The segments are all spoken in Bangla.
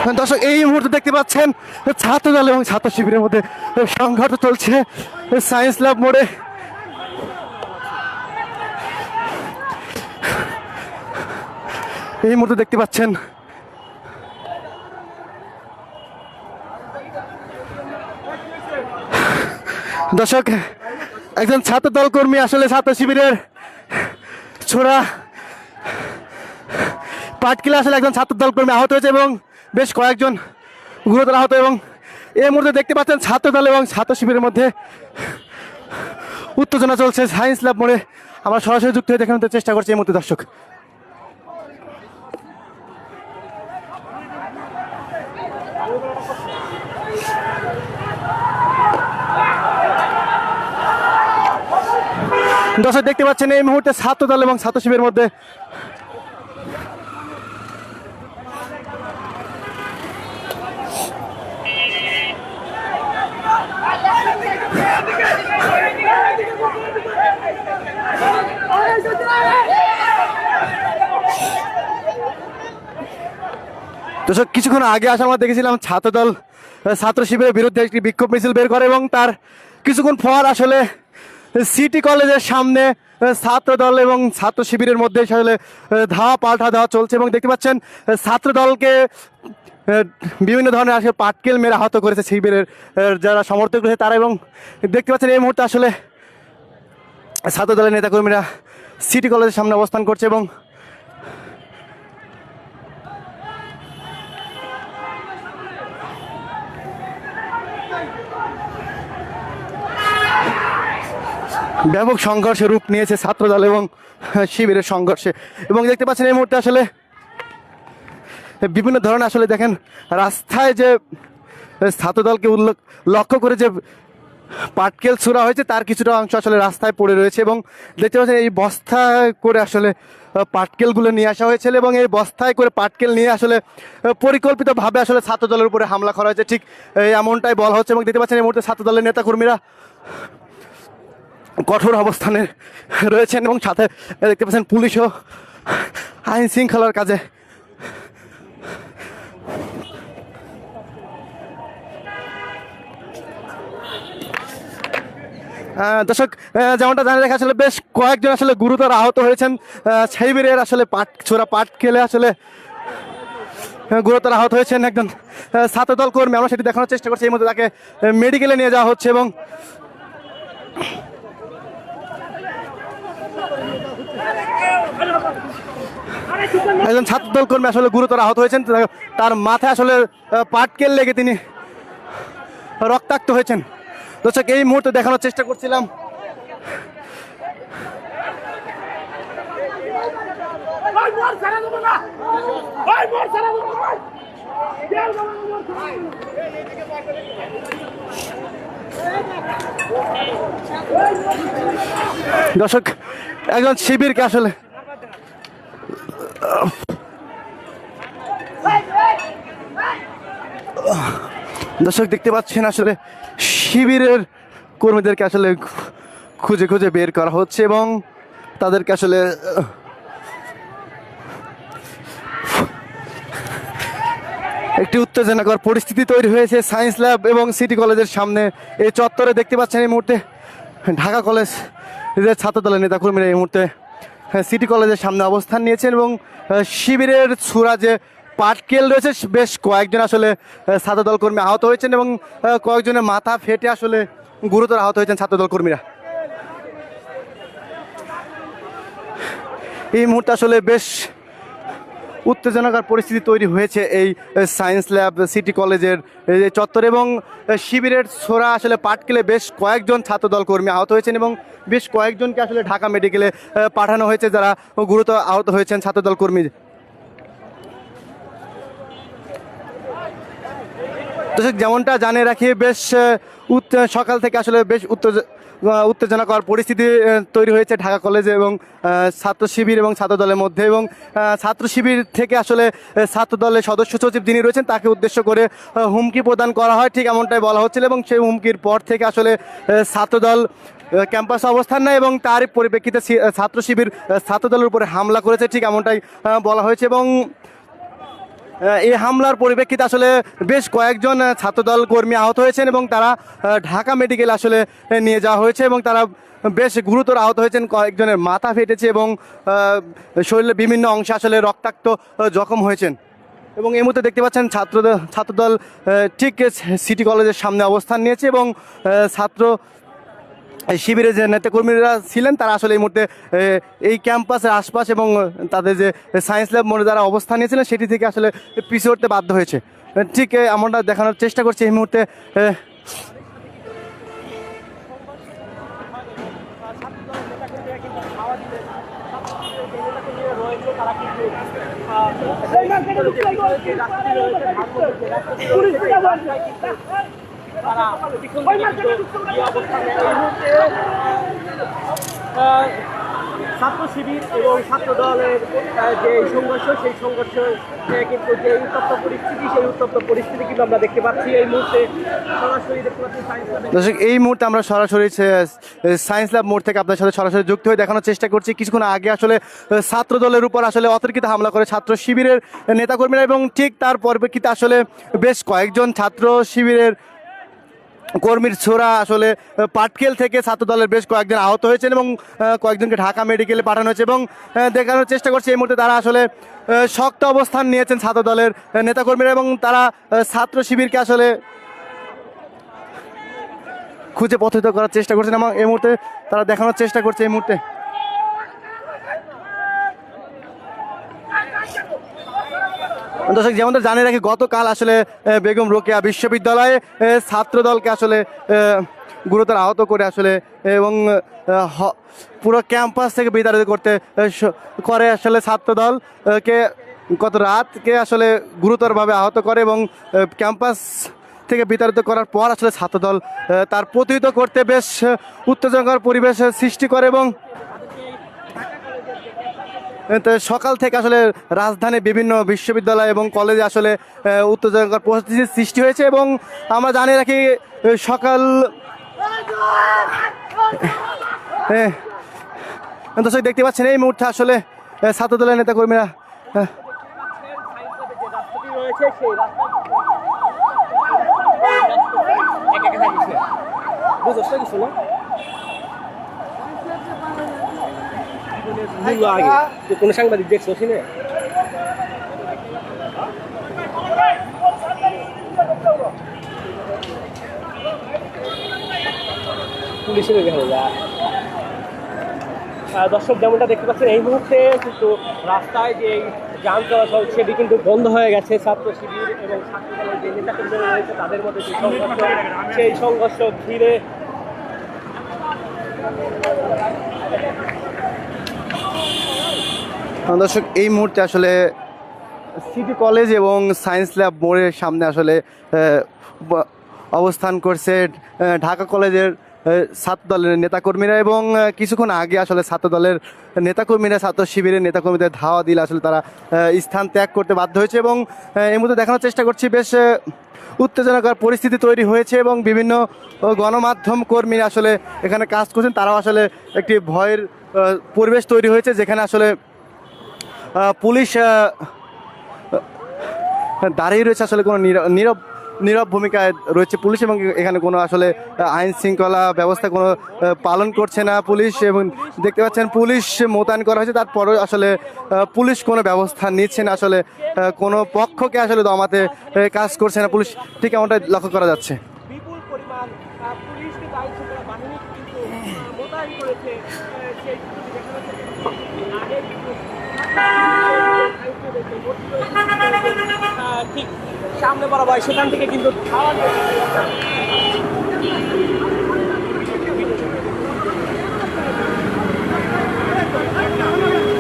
দর্শক এই মুহূর্তে দেখতে পাচ্ছেন ছাত্রদল এবং ছাত্র শিবিরের মধ্যে সংঘাত চলছে সায়েন্স ল্যাব মোড়ে। এই মুহূর্তে দেখতে পাচ্ছেন দর্শক একজন ছাত্রদল কর্মী আসলে ছাত্র শিবিরের ছোড়া পাটকিলে আসলে একজন ছাত্রদল কর্মী আহত হয়েছে এবং বেশ কয়েকজন গুরুতর আহত। এবং এই মুহূর্তে দেখতে পাচ্ছেন ছাত্রদল এবং ছাত্র শিবিরের মধ্যে উত্তেজনা চলছে সায়েন্স ল্যাব মোড়ে। আমরা সরাসরি যুক্ত হয়ে দেখানোর চেষ্টা করছি এই মুহূর্তে দর্শক। দর্শক দেখতে পাচ্ছেন এই মুহূর্তে ছাত্রদল এবং ছাত্র শিবিরের মধ্যে দর্শক কিছুক্ষণ আগে আসা আমরা দেখেছিলাম ছাত্রদল ছাত্র শিবিরের বিরুদ্ধে একটি বিক্ষোভ মিছিল বের করে এবং তার কিছুক্ষণ পর আসলে সিটি কলেজের সামনে ছাত্রদল এবং ছাত্র শিবিরের মধ্যে আসলে ধাওয়া পাল্টা দেওয়া চলছে। এবং দেখতে পাচ্ছেন ছাত্রদলকে বিভিন্ন ধরনের আসলে পাটকেল মেরে আহত করেছে শিবিরের যারা সমর্থক রয়েছে তারা। এবং দেখতে পাচ্ছেন এই মুহূর্তে আসলে ছাত্রদলের নেতাকর্মীরা সিটি কলেজের সামনে অবস্থান করছে এবং ব্যাপক সংঘর্ষে রূপ নিয়েছে ছাত্রদল এবং শিবিরের সংঘর্ষে। এবং দেখতে পাচ্ছেন এই মুহূর্তে আসলে বিভিন্ন ধরনের আসলে দেখেন রাস্তায় যে ছাত্রদলকে লক্ষ্য করে যে পাটকেল ছোড়া হয়েছে তার কিছুটা অংশ আসলে রাস্তায় পড়ে রয়েছে। এবং দেখতে পাচ্ছেন এই বস্তায় করে আসলে পাটকেলগুলো নিয়ে আসা হয়েছিল এবং এই বস্তায় করে পাটকেল নিয়ে আসলে পরিকল্পিতভাবে আসলে ছাত্রদলের উপরে হামলা করা হয়েছে, ঠিক এমনটাই বলা হচ্ছে। এবং দেখতে পাচ্ছেন এই মুহূর্তে ছাত্রদলের নেতাকর্মীরা কঠোর অবস্থানে রয়েছেন এবং সাথে দেখতে পাচ্ছেন পুলিশও আইন শৃঙ্খলার কাজে দর্শক যেমনটা জানা দেখা আসলে বেশ কয়েকজন আসলে গুরুতর আহত হয়েছেন শিবিরের আসলে ছোড়া পাট খেলে আসলে গুরুতর আহত হয়েছেন একজন ছাত্রদল কর্মী। আমরা সেটি দেখানোর চেষ্টা করছি। এই মধ্যে তাকে মেডিকেলে নিয়ে যাওয়া হচ্ছে এবং একজন ছাত্রদল কর্মী আসলে গুরুতর আহত হয়েছেন, তার মাথায় আসলে পাটকেল লেগে তিনি রক্তাক্ত হয়েছেন। দর্শক এই মুহূর্তে দেখানোর চেষ্টা করছিলাম দর্শক একজন শিবিরকে আসলে দর্শক দেখতে পাচ্ছেন আসলে শিবিরের কর্মীদেরকে আসলে খুঁজে খুঁজে বের করা হচ্ছে এবং তাদেরকে আসলে একটি উত্তেজনাকর পরিস্থিতি তৈরি হয়েছে সায়েন্স ল্যাব এবং সিটি কলেজের সামনে এই চত্বরে। দেখতে পাচ্ছেন এই মুহূর্তে ঢাকা কলেজ ছাত্রদলের নেতাকর্মীরা এই মুহূর্তে সিটি কলেজের সামনে অবস্থান নিয়েছেন এবং শিবিরের ছোড়া যে পাটকেল রয়েছে বেশ কয়েকজন আসলে ছাত্রদল কর্মী আহত হয়েছেন এবং কয়েকজনের মাথা ফেটে আসলে গুরুতর আহত হয়েছেন ছাত্রদল কর্মীরা। এই মুহূর্তে আসলে বেশ উত্তেজনাকর পরিস্থিতি তৈরি হয়েছে এই সায়েন্স ল্যাব সিটি কলেজের চত্বরে এবং শিবিরের ছোড়া আসলে পাটকেলে বেশ কয়েকজন ছাত্রদল কর্মী আহত হয়েছেন এবং বেশ কয়েকজনকে আসলে ঢাকা মেডিকেলে পাঠানো হয়েছে যারা গুরুতর আহত হয়েছেন ছাত্রদল কর্মী। দর্শক যেমনটা জানিয়ে রাখি বেশ সকাল থেকে আসলে বেশ উত্তেজনাকর পরিস্থিতি তৈরি হয়েছে ঢাকা কলেজে এবং ছাত্র শিবির এবং ছাত্রদলের মধ্যে। এবং ছাত্র শিবির থেকে আসলে ছাত্রদলের সদস্য সচিব যিনি রয়েছেন তাকে উদ্দেশ্য করে হুমকি প্রদান করা হয়, ঠিক এমনটাই বলা হচ্ছিল। এবং সেই হুমকির পর থেকে আসলে ছাত্রদল ক্যাম্পাসে অবস্থান নেয় এবং তার পরিপ্রেক্ষিতে ছাত্র শিবির ছাত্রদলের উপরে হামলা করেছে, ঠিক এমনটাই বলা হয়েছে। এবং এই হামলার পরিপ্রেক্ষিতে আসলে বেশ কয়েকজন ছাত্রদল কর্মী আহত হয়েছেন এবং তারা ঢাকা মেডিকেল আসলে নিয়ে যাওয়া হয়েছে এবং তারা বেশ গুরুতর আহত হয়েছেন। কয়েকজনের মাথা ফেটেছে এবং শরীরের বিভিন্ন অংশে আসলে রক্তাক্ত জখম হয়েছেন। এবং এই মুহূর্তে দেখতে পাচ্ছেন ছাত্রদল ঠিক সিটি কলেজের সামনে অবস্থান নিয়েছে এবং ছাত্র শিবিরে যে নেতাকর্মীরা ছিলেন তারা আসলে এই মুহূর্তে এই ক্যাম্পাসের আশপাশ এবং তাদের যে সায়েন্স ল্যাব মোড়ে যারা অবস্থান নিয়েছিলেন সেটি থেকে আসলে পিছিয়ে উঠতে বাধ্য হয়েছে। ঠিক আমরা দেখানোর চেষ্টা করছি এই মুহূর্তে ছাত্র শিবির এবং ছাত্র দলের যে সংঘর্ষ সেই সংঘর্ষ কিন্তু যে উত্তপ্ত পরিস্থিতি সেই উত্তপ্ত পরিস্থিতি কিন্তু আমরা দেখতে পাচ্ছি এই মুহূর্তে সরাসরি দেখতে পাচ্ছি দর্শক। এই মুহূর্তে আমরা সরাসরি সায়েন্স ল্যাব মোড় থেকে আপনার সাথে সরাসরি যুক্ত হয়ে দেখানোর চেষ্টা করছি। কিছুক্ষণ আগে আসলে ছাত্র দলের উপর আসলে অতর্কিত হামলা করে ছাত্র শিবিরের নেতাকর্মীরা এবং ঠিক তার পরিপ্রেক্ষিতে আসলে বেশ কয়েকজন ছাত্র শিবিরের কর্মীর ছোড়া আসলে পাটকেল থেকে ছাত্র দলের বেশ কয়েকজন আহত হয়েছেন এবং কয়েকজনকে ঢাকা মেডিকেলে পাঠানো হয়েছে এবং দেখানোর চেষ্টা করছে এই মুহূর্তে তারা আসলে শক্ত অবস্থান নিয়েছেন ছাত্র দলের নেতাকর্মীরা এবং তারা ছাত্র শিবিরকে আসলে খুঁজে পথিত করার চেষ্টা করছেন এবং এই মুহূর্তে তারা দেখানোর চেষ্টা করছে এই মুহূর্তে। দর্শক, যেমন জানিয়ে রাখি গতকাল আসলে বেগম রোকেয়া বিশ্ববিদ্যালয়ে ছাত্র দলকে আসলে গুরুতর আহত করে আসলে এবং পুরো ক্যাম্পাস থেকে বিতাড়িত করে আসলে ছাত্র দলকে গত রাতকে আসলে গুরুতরভাবে আহত করে এবং ক্যাম্পাস থেকে বিতাড়িত করার পর আসলে ছাত্রদল তার প্রতিহত করতে বেশ উত্তেজনকর পরিবেশ সৃষ্টি করে এবং সকাল থেকে আসলে রাজধানী বিভিন্ন বিশ্ববিদ্যালয় এবং কলেজে আসলে উত্তেজনকর পরিস্থিতির সৃষ্টি হয়েছে এবং আমরা জানিয়ে রাখি সকাল দর্শক দেখতে পাচ্ছেন এই মুহূর্তে আসলে ছাত্রদলের নেতাকর্মীরা কোন সাংবাদিক দেখছো শুনে পুলিশের দর্শক যেমনটা দেখতে পাচ্ছেন এই মুহূর্তে কিন্তু রাস্তায় যে যান চলাচল সেটি কিন্তু বন্ধ হয়ে গেছে। ছাত্র শিবির এবং ছাত্র দলের যে নেতাকর্মীরা রয়েছে তাদের মধ্যে যে সংঘর্ষ সেই সংঘর্ষ ঘিরে দর্শক এই মুহূর্তে আসলে সিটি কলেজ এবং সায়েন্স ল্যাব মোড়ের সামনে আসলে অবস্থান করছে ঢাকা কলেজের ছাত্রদলের নেতাকর্মীরা এবং কিছুক্ষণ আগে আসলে ছাত্রদলের নেতাকর্মীরা ছাত্র শিবিরের নেতাকর্মীদের ধাওয়া দিলে আসলে তারা স্থান ত্যাগ করতে বাধ্য হয়েছে এবং এই মুহূর্তে দেখানোর চেষ্টা করছি বেশ উত্তেজনাকর পরিস্থিতি তৈরি হয়েছে এবং বিভিন্ন গণমাধ্যম কর্মীরা আসলে এখানে কাজ করছেন তারাও আসলে একটি ভয়ের পরিবেশ তৈরি হয়েছে যেখানে আসলে পুলিশ দাঁড়িয়ে রয়েছে আসলে কোনো নীরব ভূমিকায় রয়েছে পুলিশ এবং এখানে কোনো আসলে আইন শৃঙ্খলা ব্যবস্থা কোনো পালন করছে না পুলিশ এবং দেখতে পাচ্ছেন পুলিশ মোতায়েন করা হয়েছে তারপরেও আসলে পুলিশ কোনো ব্যবস্থা নিচ্ছে না আসলে কোনো পক্ষকে আসলে দমাতে কাজ করছে না পুলিশ ঠিক এমনটা লক্ষ্য করা যাচ্ছে। বিপুল পরিমাণ পুলিশ কিন্তু আইন শৃঙ্খলা বাহিনী কিন্তু মোতায়েন করেছে ঠিক সামনে বরাবর সেখান থেকে কিন্তু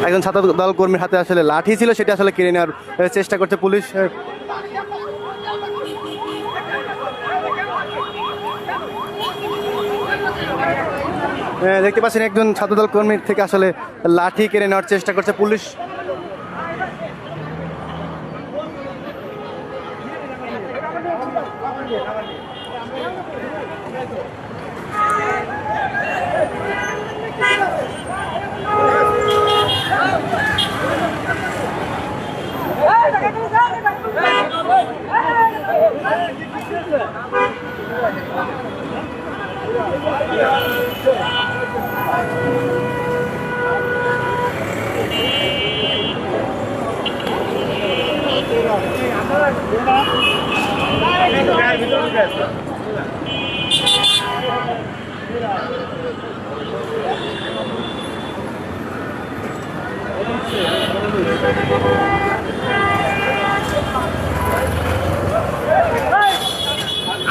একজন ছাত্র দল কর্মীর হাতে আসলে লাঠি ছিল সেটা আসলে কেড়ে নেওয়ার চেষ্টা করছে পুলিশ। দেখতে পাচ্ছেন একজন ছাত্রদল কর্মীর থেকে আসলে লাঠি কেড়ে নেওয়ার চেষ্টা করছে পুলিশ।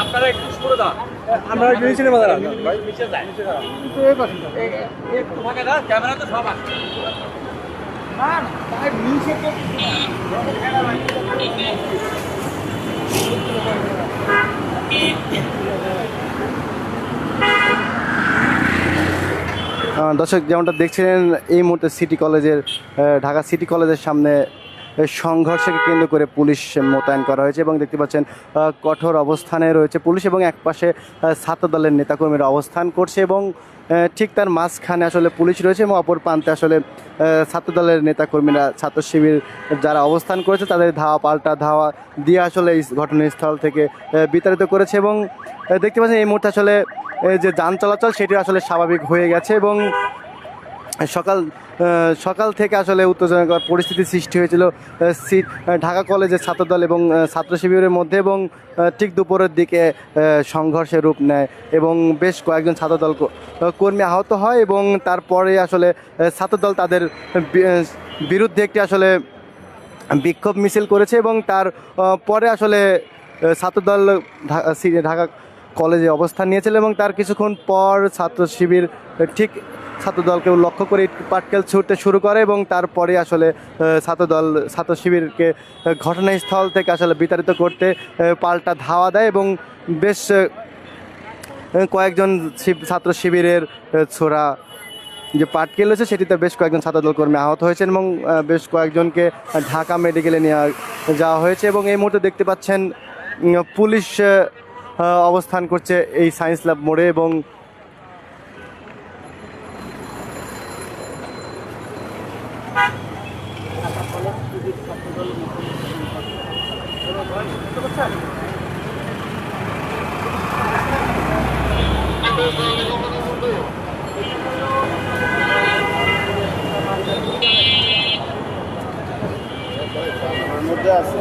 আপনারা একটু করে দাও, আমরা নিচে নেবো দাঁড়া নিচে যায় একটু ফাঁকা দাও, ক্যামেরা তো সব আছে না তাই নিচে তো দর্শক যেমনটা দেখছিলেন এই মুহূর্তে সিটি কলেজের ঢাকা সিটি কলেজের সামনে সংঘর্ষকে কেন্দ্র করে পুলিশ মোতায়েন করা হয়েছে এবং দেখতে পাচ্ছেন কঠোর অবস্থানে রয়েছে পুলিশ এবং একপাশে ছাত্রদলের নেতাকর্মীরা অবস্থান করছে এবং ঠিক তার মাঝখানে আসলে পুলিশ রয়েছে এবং অপর প্রান্তে আসলে ছাত্রদলের নেতাকর্মীরা ছাত্র শিবির যারা অবস্থান করেছে তাদের ধাওয়া পাল্টা ধাওয়া দিয়ে আসলে এই ঘটনাস্থল থেকে বিতাড়িত করেছে এবং দেখতে পাচ্ছেন এই মুহূর্তে আসলে যে যান চলাচল সেটি আসলে স্বাভাবিক হয়ে গেছে এবং সকাল থেকে আসলে উত্তেজনাকর পরিস্থিতি সৃষ্টি হয়েছিল ঢাকা কলেজের ছাত্রদল এবং ছাত্র শিবিরের মধ্যে এবং ঠিক দুপুরের দিকে সংঘর্ষের রূপ নেয় এবং বেশ কয়েকজন ছাত্রদল কর্মী আহত হয় এবং তারপরে আসলে ছাত্রদল তাদের বিরুদ্ধে একটি আসলে বিক্ষোভ মিছিল করেছে এবং তার পরে আসলে ছাত্রদল ঢাকা কলেজে অবস্থান নিয়েছিল এবং তার কিছুক্ষণ পর ছাত্র শিবির ঠিক ছাত্রদলকে লক্ষ্য করে পাটকেল ছুটতে শুরু করে এবং তারপরে আসলে ছাত্র শিবিরকে ঘটনাস্থল থেকে আসলে বিতাড়িত করতে পাল্টা ধাওয়া দেয় এবং বেশ কয়েকজন ছাত্র শিবিরের ছোড়া যে পাটকেল রয়েছে সেটিতে বেশ কয়েকজন ছাত্রদল কর্মী আহত হয়েছেন এবং বেশ কয়েকজনকে ঢাকা মেডিকেলে নিয়ে যাওয়া হয়েছে এবং এই মুহূর্তে দেখতে পাচ্ছেন পুলিশ অবস্থান করছে এই সায়েন্স ল্যাব মোড়ে এবং মধ্যে আছে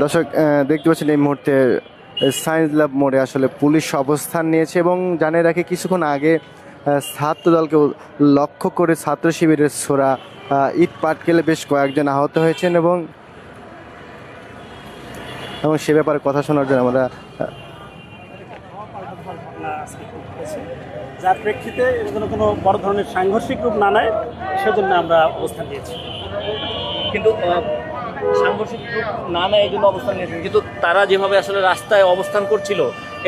দর্শক দেখতে পাচ্ছেন এই মুহূর্তে সায়েন্স ল্যাব মোড়ে আসলে পুলিশ অবস্থান নিয়েছে এবং জানিয়ে রাখি কিছুক্ষণ আগে ছাত্র দলকে লক্ষ্য করে ছাত্র শিবিরের ছোড়া ইট পাটকেলে বেশ কয়েকজন আহত হয়েছেন এবং সে ব্যাপারে কথা শোনার জন্য আমরা যার প্রেক্ষিতে এর কোনো বড় ধরনের সাংঘর্ষিক রূপ না নেয় সেজন্য আমরা অবস্থান নিয়েছি। কিন্তু সাংঘর্ষিক রূপ না নেয় এই জন্য অবস্থান নিয়েছেন, কিন্তু তারা যেভাবে আসলে রাস্তায় অবস্থান করছিল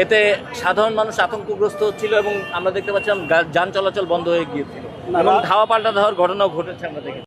এতে সাধারণ মানুষ আতঙ্কগ্রস্ত হচ্ছিল এবং আমরা দেখতে পাচ্ছিলাম যান চলাচল বন্ধ হয়ে গিয়েছিল এবং ধাওয়া পাল্টা ধাওয়ার ঘটনাও ঘটেছে আমরা দেখেছি।